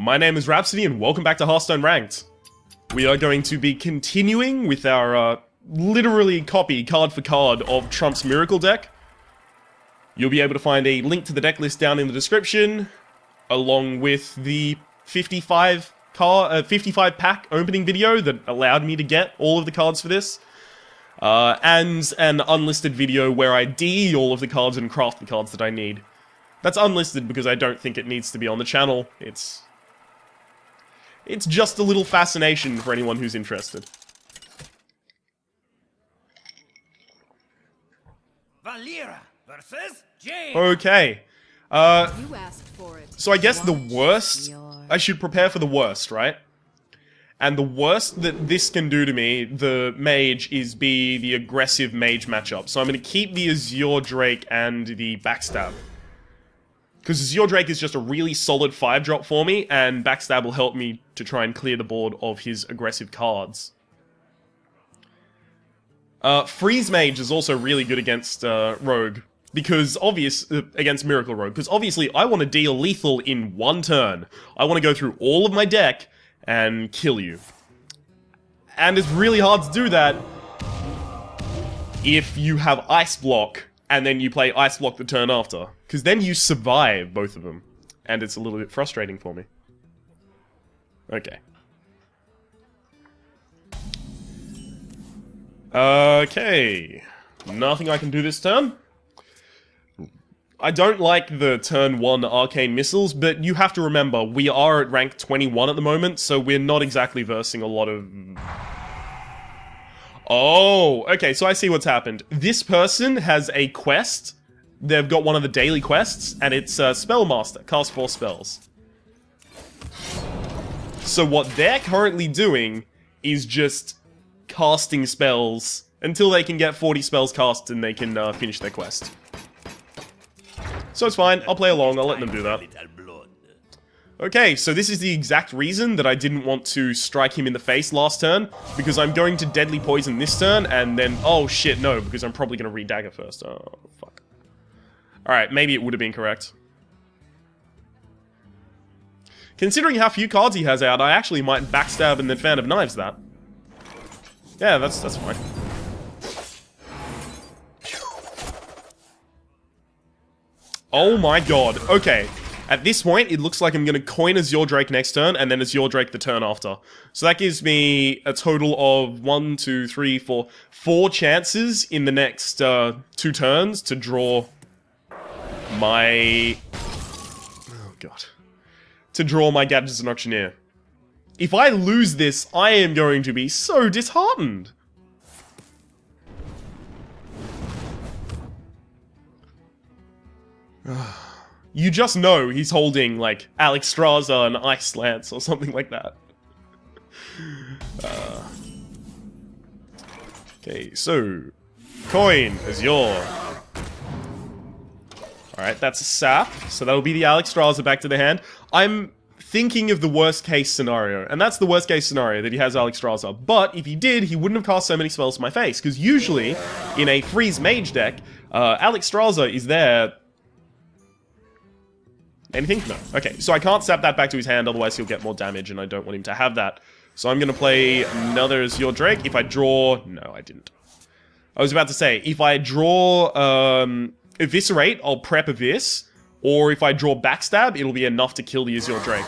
my name is Rhapsody and welcome back to Hearthstone Ranked. We are going to be continuing with our literally copy, card for card, of Trump's Miracle deck. You'll be able to find a link to the deck list down in the description, along with the 55 pack opening video that allowed me to get all of the cards for this. And an unlisted video where I DE all of the cards and craft the cards that I need. That's unlisted because I don't think it needs to be on the channel. It's just a little fascination for anyone who's interested. Valera versus Jane. Okay. You asked for it. So I guess the worst... I should prepare for the worst, right? And the worst that this can do to me, the mage, is be the aggressive mage matchup. So I'm going to keep the Azure Drake and the Backstab. Because Azure Drake is just a really solid 5-drop for me, and Backstab will help me to try and clear the board of his aggressive cards. Freeze Mage is also really good against Rogue, because against Miracle Rogue, because obviously I want to deal lethal in one turn. I want to go through all of my deck and kill you. And it's really hard to do that if you have Ice Block, and then you play Ice Block the turn after. Because then you survive both of them. And it's a little bit frustrating for me. Okay. Okay. Nothing I can do this turn. I don't like the turn 1 Arcane Missiles, but you have to remember, we are at rank 21 at the moment, so we're not exactly versing a lot of... Oh, okay, so I see what's happened. This person has a quest. They've got one of the daily quests, and it's Spellmaster, cast 4 spells. So what they're currently doing is just casting spells until they can get 40 spells cast and they can finish their quest. So it's fine, I'll play along, I'll let them do that. Okay, so this is the exact reason that I didn't want to strike him in the face last turn, because I'm going to Deadly Poison this turn, and then... Oh shit, no, because I'm probably going to re-dagger first. Oh, fuck. Alright, maybe it would have been correct. Considering how few cards he has out, I actually might Backstab and then Fan of Knives that. Yeah, that's fine. Oh my god, okay. At this point, it looks like I'm going to coin Azure Drake next turn, and then Azure Drake the turn after. So that gives me a total of 1, 2, 3, 4... 4 chances in the next 2 turns to draw my... Oh god. To draw my Gadgets and Auctioneer. If I lose this, I am going to be so disheartened. You just know he's holding, like, Alexstrasza and Ice Lance or something like that. Okay, so... Coin, Azure. Alright, that's a sap, so that'll be the Alexstrasza back to the hand. I'm thinking of the worst case scenario, and that's the worst case scenario, that he has Alexstrasza. But if he did, he wouldn't have cast so many spells to my face, because usually, in a Freeze Mage deck, Alexstrasza is there... Anything? No. Okay, so I can't sap that back to his hand, otherwise he'll get more damage, and I don't want him to have that. So I'm gonna play another Azure Drake. If I draw... No, I didn't. I was about to say, if I draw Eviscerate, I'll prep Evis, or if I draw Backstab, it'll be enough to kill the Azure Drake.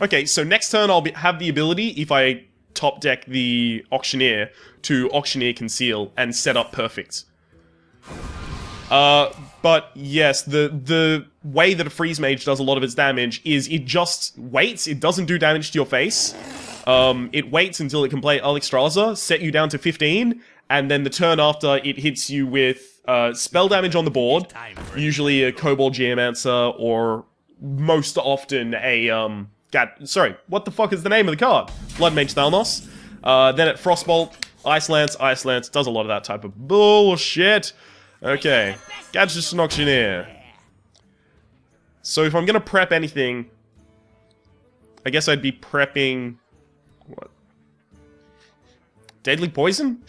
Okay, so next turn I'll have the ability, if I top deck the Auctioneer, to Auctioneer Conceal and set up Perfect. But yes, the way that a Freeze Mage does a lot of its damage is it just waits, it doesn't do damage to your face. It waits until it can play Alexstrasza, set you down to 15, and then the turn after it hits you with spell damage on the board, usually a Kobold Geomancer, or most often a, sorry, what the fuck is the name of the card? Blood Mage Thalmos. Then at Frostbolt, Ice Lance does a lot of that type of bullshit. Okay, Gadgets and Auctioneer. So if I'm gonna prep anything, I guess I'd be prepping... What? Deadly Poison?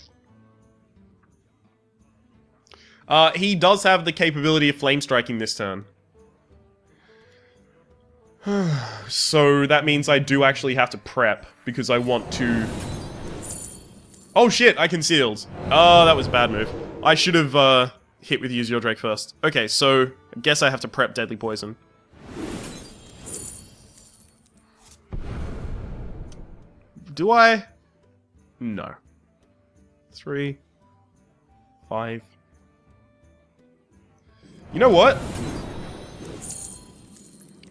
He does have the capability of Flame Striking this turn. So that means I do actually have to prep, because I want to... Oh shit, I concealed. Oh, that was a bad move. I should have hit with Use Your Drake first. Okay, so I guess I have to prep Deadly Poison. Do I? No. 3, 5. You know what?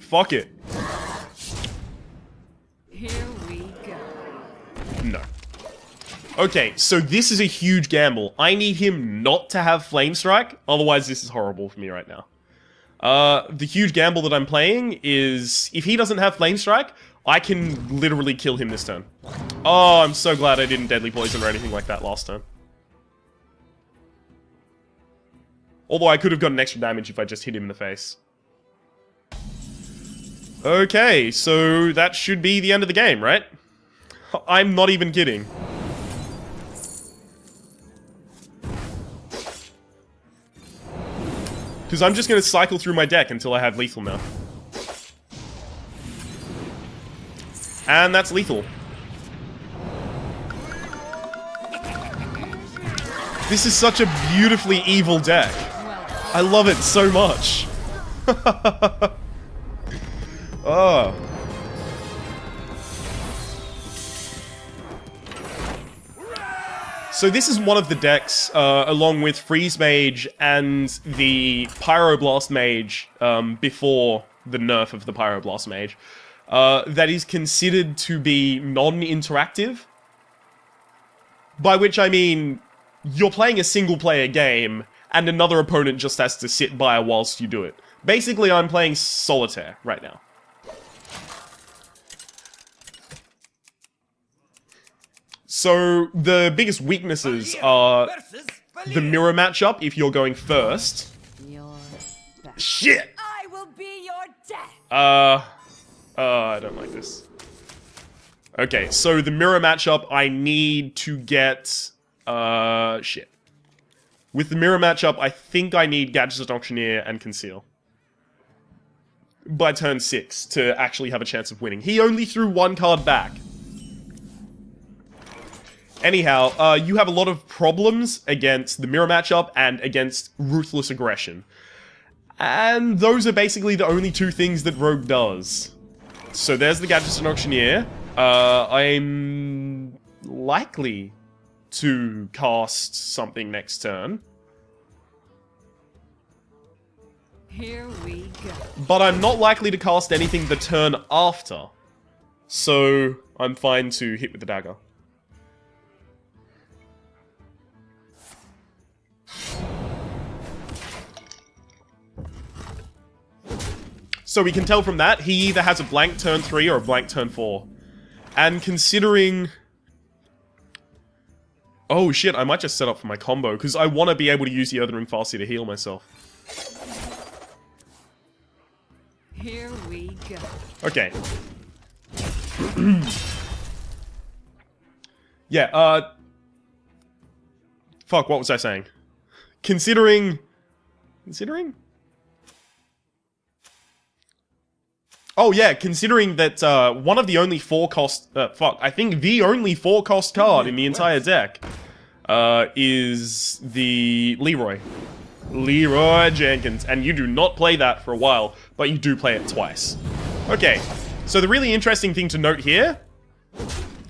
Fuck it. Here we go. No. Okay, so this is a huge gamble. I need him not to have Flame Strike, otherwise this is horrible for me right now. The huge gamble that I'm playing is, if he doesn't have Flame Strike, I can literally kill him this turn. Oh, I'm so glad I didn't Deadly Poison or anything like that last turn. Although I could have gotten extra damage if I just hit him in the face. Okay, so that should be the end of the game, right? I'm not even kidding. Because I'm just going to cycle through my deck until I have lethal now. And that's lethal. This is such a beautifully evil deck. I love it so much. Oh. So this is one of the decks, along with Freeze Mage and the Pyroblast Mage, before the nerf of the Pyroblast Mage, that is considered to be non-interactive. By which I mean, you're playing a single-player game, and another opponent just has to sit by whilst you do it. Basically, I'm playing Solitaire right now. So, the biggest weaknesses are the mirror matchup if you're going first. Your back. Shit! I will be your death. I don't like this. Okay, so the mirror matchup, I need to get, shit. With the mirror matchup, I think I need Gadget Auctioneer and Conceal. By turn 6, to actually have a chance of winning. He only threw one card back. Anyhow, you have a lot of problems against the mirror matchup and against Ruthless Aggression. And those are basically the only two things that Rogue does. So there's the Gadget Auctioneer. I'm likely to cast something next turn. Here we go. But I'm not likely to cast anything the turn after. So I'm fine to hit with the dagger. So we can tell from that, he either has a blank turn 3 or a blank turn 4. And considering... Oh shit, I might just set up for my combo, because I want to be able to use the Earthring Farseer to heal myself. Here we go. Okay. Yeah, fuck, what was I saying? Considering... Oh yeah, considering that one of the only 4-cost... I think the only 4-cost card in the entire deck is the Leroy. Leroy Jenkins. And you do not play that for a while, but you do play it twice. Okay, so the really interesting thing to note here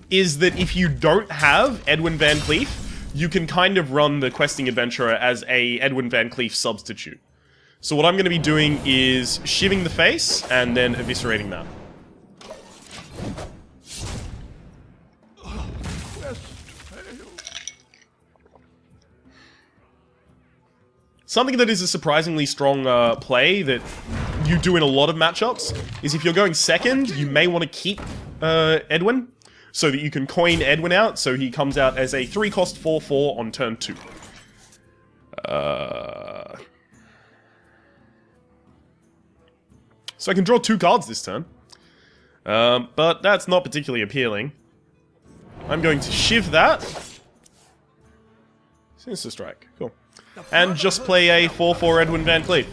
is that if you don't have Edwin Van Cleef, you can kind of run the Questing Adventurer as a Edwin Van Cleef substitute. So what I'm going to be doing is shivving the face and then eviscerating that. Something that is a surprisingly strong play that you do in a lot of matchups is if you're going second, you may want to keep Edwin so that you can coin Edwin out so he comes out as a 3-cost 4/4 on turn 2. So I can draw 2 cards this turn. But that's not particularly appealing. I'm going to shiv that. Sinister Strike. Cool. And just play a 4/4 Edwin Van Cleef.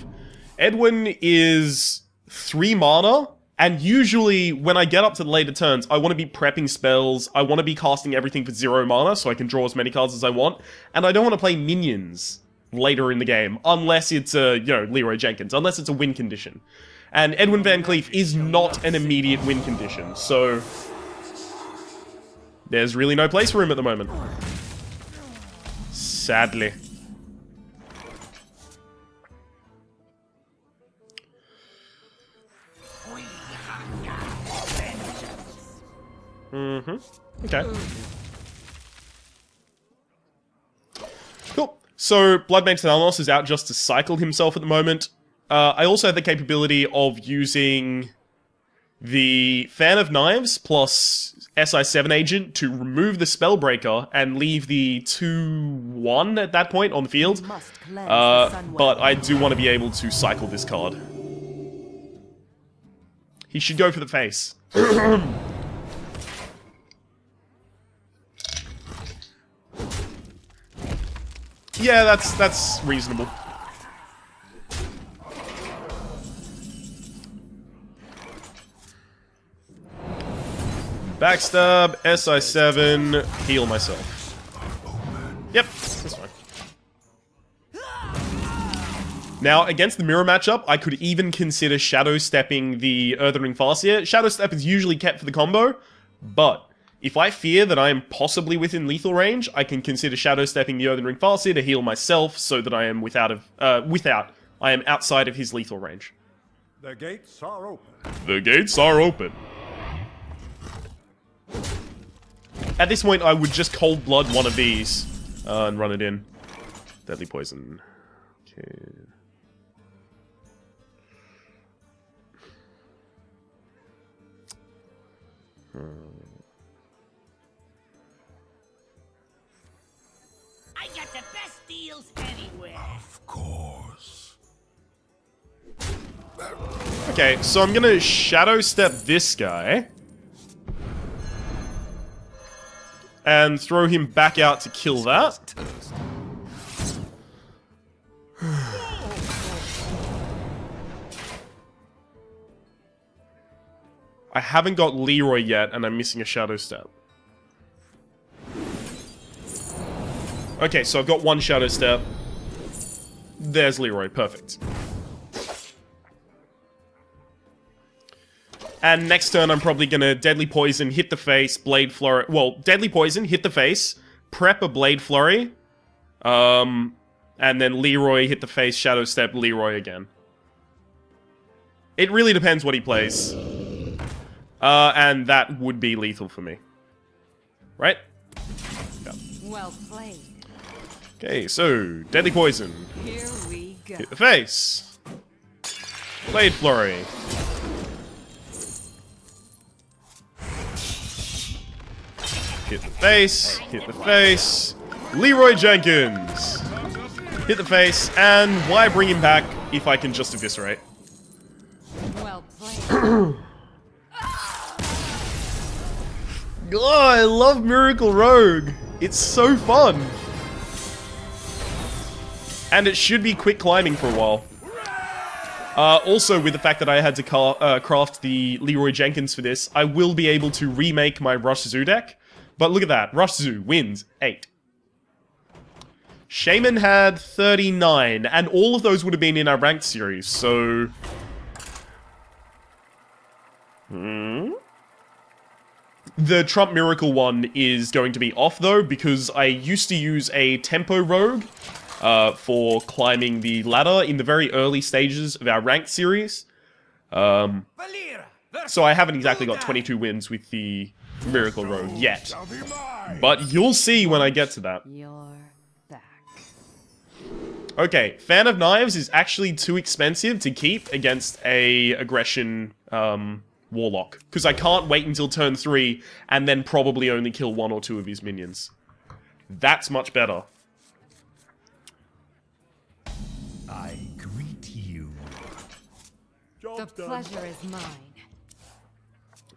Edwin is 3 mana And usually, when I get up to the later turns, I want to be prepping spells, I want to be casting everything for 0 mana, so I can draw as many cards as I want, and I don't want to play minions later in the game, unless it's a, Leroy Jenkins, unless it's a win condition. And Edwin Van Cleef is not an immediate win condition, so there's really no place for him at the moment. Sadly. Okay. Cool. So, Bloodmage Thalnos is out just to cycle himself at the moment. I also have the capability of using the Fan of Knives plus SI7 Agent to remove the Spellbreaker and leave the 2-1 at that point on the field. But I do want to be able to cycle this card. He should go for the face. Yeah, that's reasonable. Backstab, SI7, heal myself. Yep, that's fine. Now, against the mirror matchup, I could even consider Shadow Stepping the Earthen Ring Farseer. Shadow Step is usually kept for the combo, but if I fear that I am possibly within lethal range, I can consider Shadow Stepping the Earthen Ring Farseer to heal myself so that I am I am outside of his lethal range. The gates are open. The gates are open. At this point, I would just cold blood one of these and run it in. Deadly poison. Okay. I got the best deals anywhere. Of course. Okay, so I'm gonna Shadow Step this guy. And throw him back out to kill that. I haven't got Leroy yet, and I'm missing a Shadow Step. Okay, so I've got one Shadow Step. There's Leroy, perfect. And next turn, I'm probably gonna Deadly Poison, hit the face, Blade Flurry. Well, Deadly Poison, hit the face, prep a Blade Flurry, and then Leroy, hit the face, Shadow Step, Leroy again. It really depends what he plays. And that would be lethal for me. Right? Yeah. Well played. Okay, so, Deadly Poison. Here we go. Hit the face. Blade Flurry. Hit the face, hit the face. Leroy Jenkins! Hit the face, and why bring him back if I can just eviscerate? Well played. Oh, I love Miracle Rogue. It's so fun. And it should be quick climbing for a while. Also, with the fact that I had to craft the Leroy Jenkins for this, I will be able to remake my Rush Zoo deck. But look at that, Rush Zoo wins 8. Shaman had 39, and all of those would have been in our ranked series, so... The Trump Miracle one is going to be off, though, because I used to use a Tempo Rogue for climbing the ladder in the very early stages of our ranked series. So I haven't exactly got 22 wins with the Miracle Rogue yet. But you'll see when I get to that. You're back. Okay, Fan of Knives is actually too expensive to keep against a aggression Warlock. Because I can't wait until turn 3 and then probably only kill 1 or 2 of his minions. That's much better. I greet you. The pleasure is mine.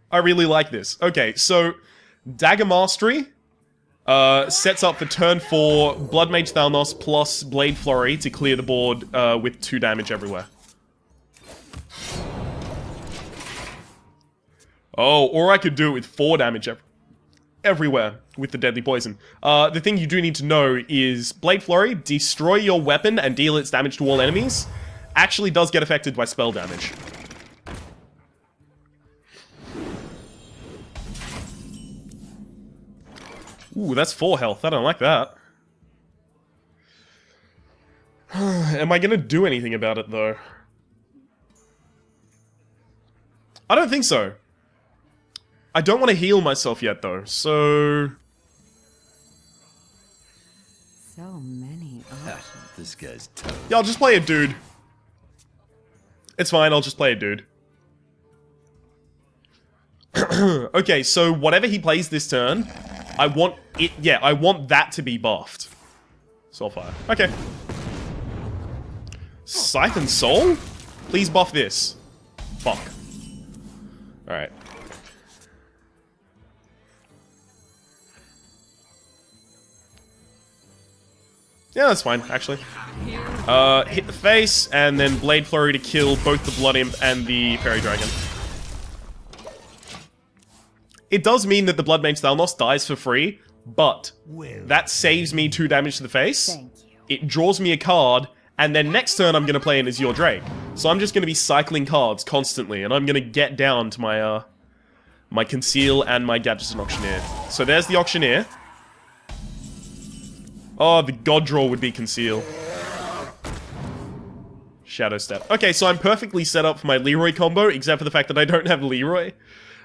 I really like this. Okay, so Dagger Mastery sets up for turn 4 Blood Mage Thalnos plus Blade Flurry to clear the board with 2 damage everywhere. Oh, or I could do it with 4 damage everywhere with the deadly poison. The thing you do need to know is Blade Flurry, destroy your weapon and deal its damage to all enemies, actually does get affected by spell damage. Ooh, that's 4 health. I don't like that. Am I gonna do anything about it, though? I don't think so. I don't want to heal myself yet, though, so... So many options. This guy's tough. Yeah, I'll just play a dude. It's fine, I'll just play a dude. Okay, so whatever he plays this turn, I want it... Yeah, I want that to be buffed. Soulfire. Okay. Scythe and Soul? Please buff this. Fuck. Alright. Yeah, that's fine, actually. Hit the face, and then Blade Flurry to kill both the Blood Imp and the Fairy Dragon. It does mean that the Blood Mage Thalnos dies for free, but that saves me 2 damage to the face. Thank you. It draws me a card, and then next turn I'm going to play in Azure Drake. So I'm just going to be cycling cards constantly, and I'm going to get down to my, my Conceal and my Gadgets and Auctioneer. So there's the Auctioneer. Oh, the God Draw would be Conceal. Shadow Step. Okay, so I'm perfectly set up for my Leroy combo, except for the fact that I don't have Leroy.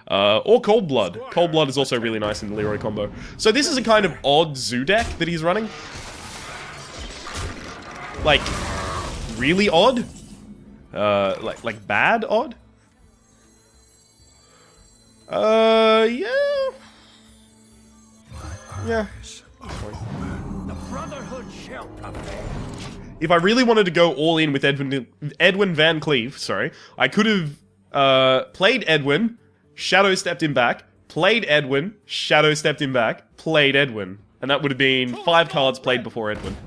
Or Cold Blood. Cold Blood is also really nice in the Leroy combo. So this is a kind of odd zoo deck that he's running. Like, really odd? Like bad odd? Yeah. Yeah. Brotherhood shall prevail. If I really wanted to go all in with Edwin Van Cleave, sorry, I could have played Edwin, Shadow Stepped him back, played Edwin, Shadow Stepped him back, played Edwin. And that would have been 5 cards played before Edwin.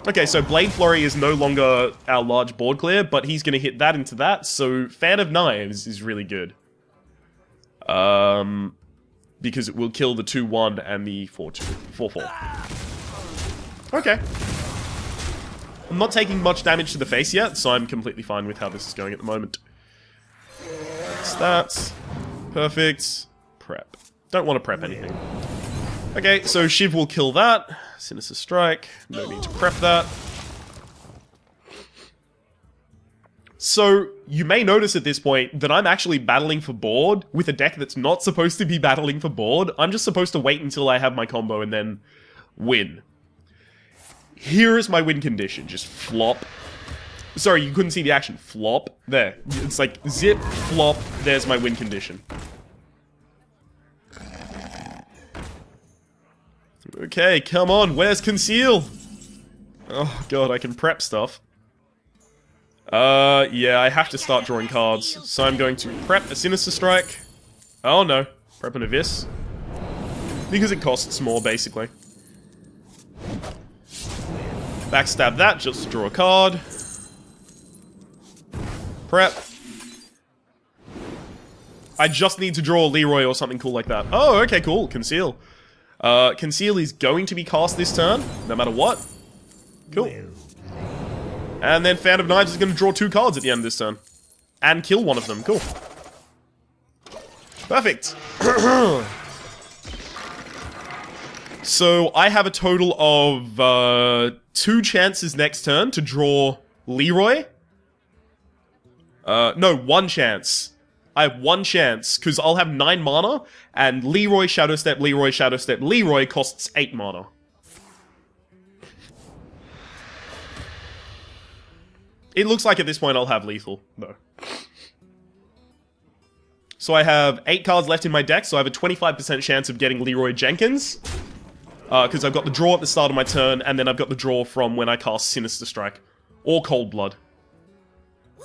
Okay, so Blade Flurry is no longer our large board clear, but he's going to hit that into that, so Fan of Knives is really good. Because it will kill the 2-1 and the 4-2. 4-4. Okay. I'm not taking much damage to the face yet, so I'm completely fine with how this is going at the moment. Stats. Perfect. Prep. Don't want to prep anything. Okay, so Shiv will kill that. Sinister Strike. No need to prep that. So, you may notice at this point that I'm actually battling for board with a deck that's not supposed to be battling for board. I'm just supposed to wait until I have my combo and then win. Here is my win condition. Just flop. Sorry, you couldn't see the action. Flop. There. It's like zip, flop, there's my win condition. Okay, come on, where's Conceal? Oh god, I can prep stuff. Yeah, I have to start drawing cards. So I'm going to prep a Sinister Strike. Oh no, prep an Abyss. Because it costs more, basically. Backstab that, just to draw a card. Prep. I just need to draw a Leroy or something cool like that. Oh, okay, cool, Conceal. Conceal is going to be cast this turn, no matter what. Cool. And then Fan of Knives is going to draw 2 cards at the end of this turn. And kill one of them. Cool. Perfect. So, I have a total of 2 chances next turn to draw Leroy. No, 1 chance. I have 1 chance, because I'll have 9 mana, and Leroy, Shadow Step, Leroy, Shadow Step, Leroy costs 8 mana. It looks like at this point I'll have lethal, though. So I have 8 cards left in my deck, so I have a 25% chance of getting Leroy Jenkins. Because I've got the draw at the start of my turn, and then I've got the draw from when I cast Sinister Strike. Or Cold Blood.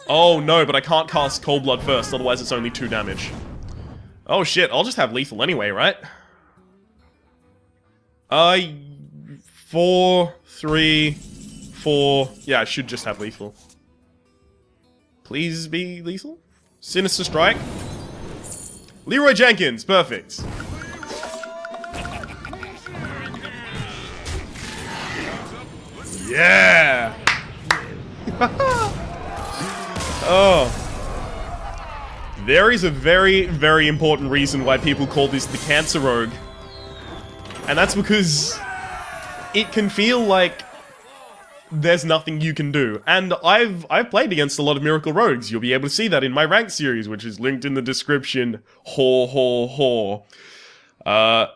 Oh no, but I can't cast Cold Blood first, otherwise it's only 2 damage. Oh shit, I'll just have lethal anyway, right? 4, 3, 4... Yeah, I should just have lethal. Please be lethal? Sinister Strike. Leroy Jenkins, perfect. Yeah! Oh. There is a very, very important reason why people call this the Cancer Rogue. And that's because it can feel like there's nothing you can do. And I've played against a lot of Miracle Rogues. You'll be able to see that in my rank series, which is linked in the description. Haw, haw, haw.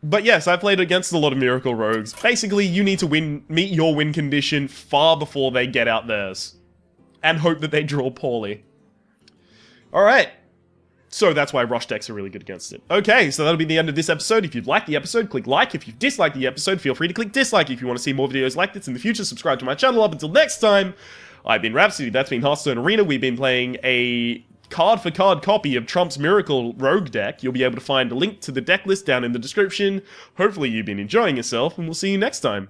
But yes, I played against a lot of Miracle Rogues. Basically, you need to meet your win condition far before they get out theirs. And hope that they draw poorly. Alright. So that's why rush decks are really good against it. Okay, so that'll be the end of this episode. If you've liked the episode, click like. If you've disliked the episode, feel free to click dislike. If you want to see more videos like this in the future, subscribe to my channel. Up until next time, I've been Rhapsody, that's been Hearthstone Arena. We've been playing a card-for-card copy of Trump's Miracle Rogue deck. You'll be able to find a link to the deck list down in the description. Hopefully you've been enjoying yourself, and we'll see you next time.